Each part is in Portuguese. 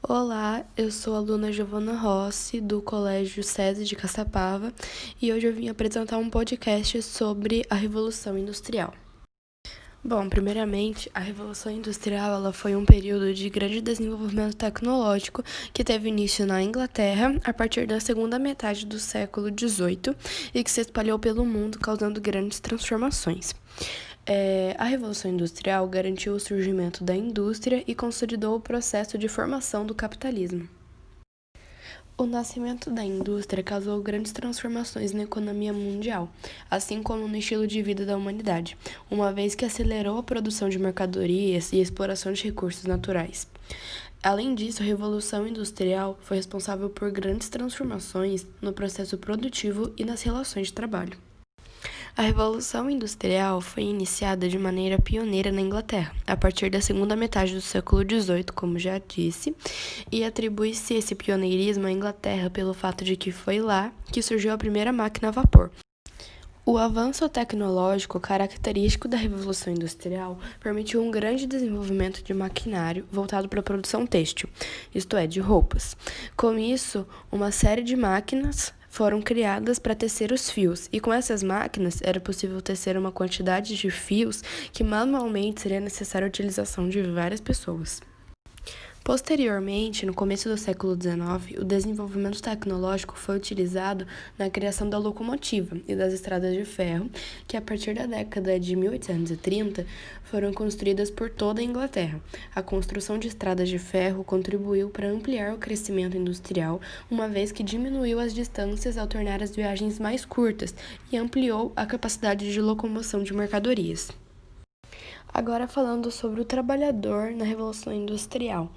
Olá, eu sou a aluna Giovana Rossi, do Colégio SESI de Caçapava, e hoje eu vim apresentar um podcast sobre a Revolução Industrial. Bom, primeiramente, a Revolução Industrial ela foi um período de grande desenvolvimento tecnológico que teve início na Inglaterra a partir da segunda metade do século XVIII e que se espalhou pelo mundo, causando grandes transformações. A Revolução Industrial garantiu o surgimento da indústria e consolidou o processo de formação do capitalismo. O nascimento da indústria causou grandes transformações na economia mundial, assim como no estilo de vida da humanidade, uma vez que acelerou a produção de mercadorias e a exploração de recursos naturais. Além disso, a Revolução Industrial foi responsável por grandes transformações no processo produtivo e nas relações de trabalho. A Revolução Industrial foi iniciada de maneira pioneira na Inglaterra, a partir da segunda metade do século XVIII, como já disse, e atribui-se esse pioneirismo à Inglaterra pelo fato de que foi lá que surgiu a primeira máquina a vapor. O avanço tecnológico característico da Revolução Industrial permitiu um grande desenvolvimento de maquinário voltado para a produção têxtil, isto é, de roupas. Com isso, uma série de máquinas foram criadas para tecer os fios, e com essas máquinas era possível tecer uma quantidade de fios que manualmente seria necessária a utilização de várias pessoas. Posteriormente, no começo do século XIX, o desenvolvimento tecnológico foi utilizado na criação da locomotiva e das estradas de ferro, que a partir da década de 1830 foram construídas por toda a Inglaterra. A construção de estradas de ferro contribuiu para ampliar o crescimento industrial, uma vez que diminuiu as distâncias ao tornar as viagens mais curtas e ampliou a capacidade de locomoção de mercadorias. Agora falando sobre o trabalhador na Revolução Industrial.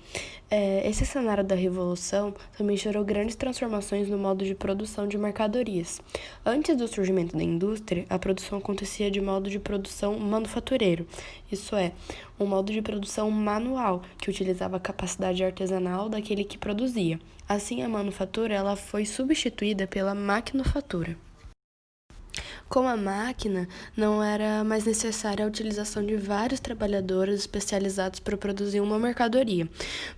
Esse cenário da Revolução também gerou grandes transformações no modo de produção de mercadorias. Antes do surgimento da indústria, a produção acontecia de modo de produção manufatureiro, isso é, um modo de produção manual, que utilizava a capacidade artesanal daquele que produzia. Assim, a manufatura ela foi substituída pela maquinofatura. Com a máquina, não era mais necessária a utilização de vários trabalhadores especializados para produzir uma mercadoria,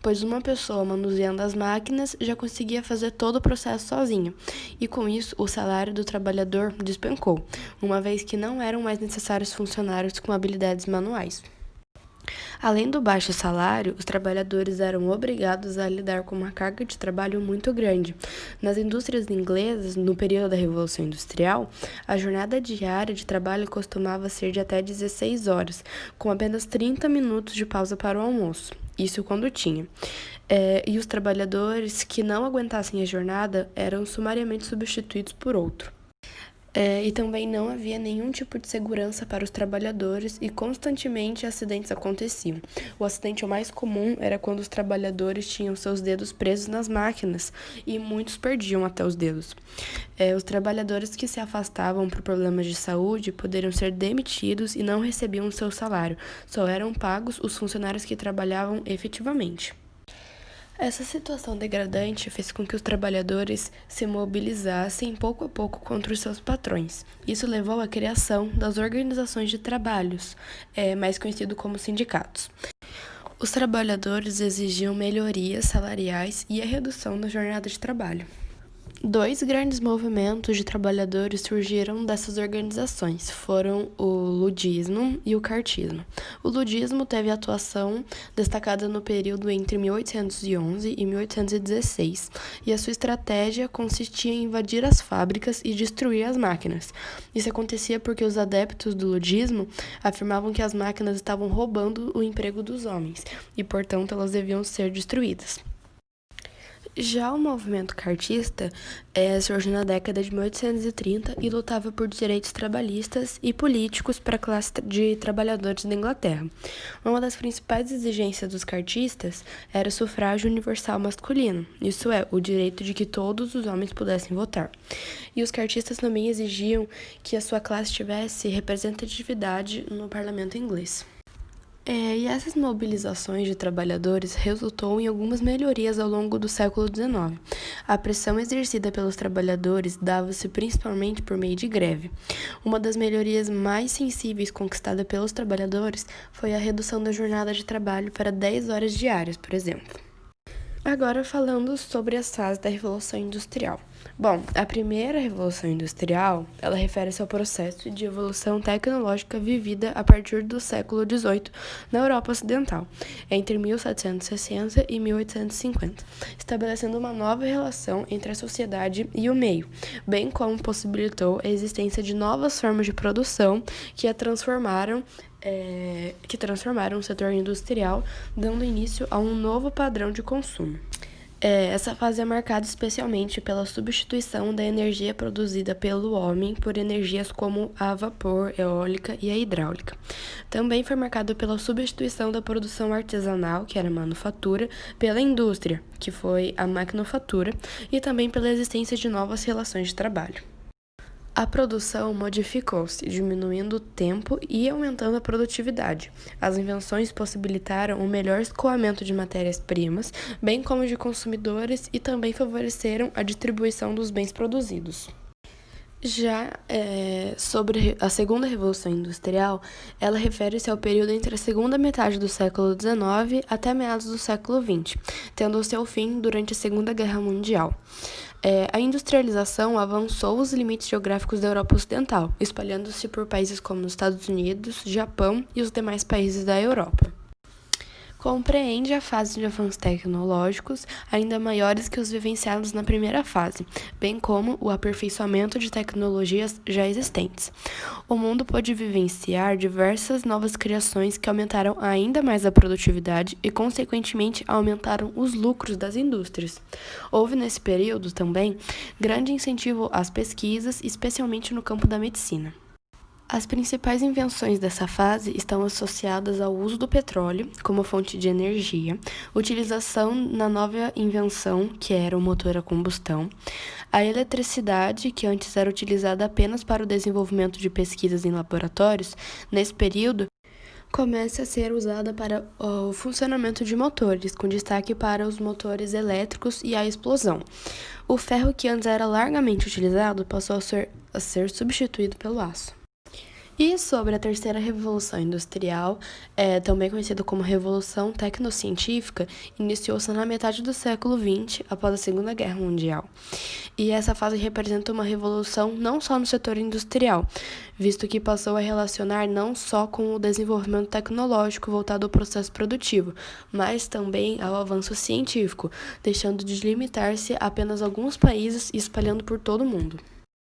pois uma pessoa manuseando as máquinas já conseguia fazer todo o processo sozinha, e com isso o salário do trabalhador despencou, uma vez que não eram mais necessários funcionários com habilidades manuais. Além do baixo salário, os trabalhadores eram obrigados a lidar com uma carga de trabalho muito grande. Nas indústrias inglesas, no período da Revolução Industrial, a jornada diária de trabalho costumava ser de até 16 horas, com apenas 30 minutos de pausa para o almoço. Isso quando tinha. E os trabalhadores que não aguentassem a jornada eram sumariamente substituídos por outro. E também não havia nenhum tipo de segurança para os trabalhadores e constantemente acidentes aconteciam. O acidente mais comum era quando os trabalhadores tinham seus dedos presos nas máquinas e muitos perdiam até os dedos. Os trabalhadores que se afastavam por problemas de saúde poderiam ser demitidos e não recebiam seu salário. Só eram pagos os funcionários que trabalhavam efetivamente. Essa situação degradante fez com que os trabalhadores se mobilizassem pouco a pouco contra os seus patrões. Isso levou à criação das organizações de trabalhos, mais conhecido como sindicatos. Os trabalhadores exigiam melhorias salariais e a redução da jornada de trabalho. Dois grandes movimentos de trabalhadores surgiram dessas organizações, foram o ludismo e o cartismo. O ludismo teve atuação destacada no período entre 1811 e 1816, e a sua estratégia consistia em invadir as fábricas e destruir as máquinas. Isso acontecia porque os adeptos do ludismo afirmavam que as máquinas estavam roubando o emprego dos homens, e portanto elas deviam ser destruídas. Já o movimento cartista surgiu na década de 1830 e lutava por direitos trabalhistas e políticos para a classe de trabalhadores da Inglaterra. Uma das principais exigências dos cartistas era o sufrágio universal masculino, isso é, o direito de que todos os homens pudessem votar. E os cartistas também exigiam que a sua classe tivesse representatividade no parlamento inglês. E essas mobilizações de trabalhadores resultou em algumas melhorias ao longo do século XIX. A pressão exercida pelos trabalhadores dava-se principalmente por meio de greve. Uma das melhorias mais sensíveis conquistada pelos trabalhadores foi a redução da jornada de trabalho para 10 horas diárias, por exemplo. Agora falando sobre as fases da Revolução Industrial. Bom, a primeira Revolução Industrial, ela refere-se ao processo de evolução tecnológica vivida a partir do século XVIII na Europa Ocidental, entre 1760 e 1850, estabelecendo uma nova relação entre a sociedade e o meio, bem como possibilitou a existência de novas formas de produção que transformaram o setor industrial, dando início a um novo padrão de consumo. Essa fase é marcada especialmente pela substituição da energia produzida pelo homem por energias como a vapor, eólica e a hidráulica. Também foi marcado pela substituição da produção artesanal, que era a manufatura, pela indústria, que foi a maquinofatura, e também pela existência de novas relações de trabalho. A produção modificou-se, diminuindo o tempo e aumentando a produtividade. As invenções possibilitaram o melhor escoamento de matérias-primas, bem como de consumidores, e também favoreceram a distribuição dos bens produzidos. Já sobre a segunda Revolução Industrial, ela refere-se ao período entre a segunda metade do século XIX até meados do século XX, tendo o seu fim durante a Segunda Guerra Mundial. A industrialização avançou os limites geográficos da Europa Ocidental, espalhando-se por países como os Estados Unidos, Japão e os demais países da Europa. Compreende a fase de avanços tecnológicos ainda maiores que os vivenciados na primeira fase, bem como o aperfeiçoamento de tecnologias já existentes. O mundo pôde vivenciar diversas novas criações que aumentaram ainda mais a produtividade e, consequentemente, aumentaram os lucros das indústrias. Houve, nesse período, também, grande incentivo às pesquisas, especialmente no campo da medicina. As principais invenções dessa fase estão associadas ao uso do petróleo como fonte de energia, utilização na nova invenção, que era o motor a combustão, a eletricidade, que antes era utilizada apenas para o desenvolvimento de pesquisas em laboratórios, nesse período, começa a ser usada para o funcionamento de motores, com destaque para os motores elétricos e a explosão. O ferro, que antes era largamente utilizado, passou a ser substituído pelo aço. E sobre a terceira Revolução Industrial, também conhecida como Revolução Tecnocientífica, iniciou-se na metade do século XX, após a Segunda Guerra Mundial. E essa fase representa uma revolução não só no setor industrial, visto que passou a relacionar não só com o desenvolvimento tecnológico voltado ao processo produtivo, mas também ao avanço científico, deixando de limitar-se a apenas alguns países e espalhando por todo o mundo.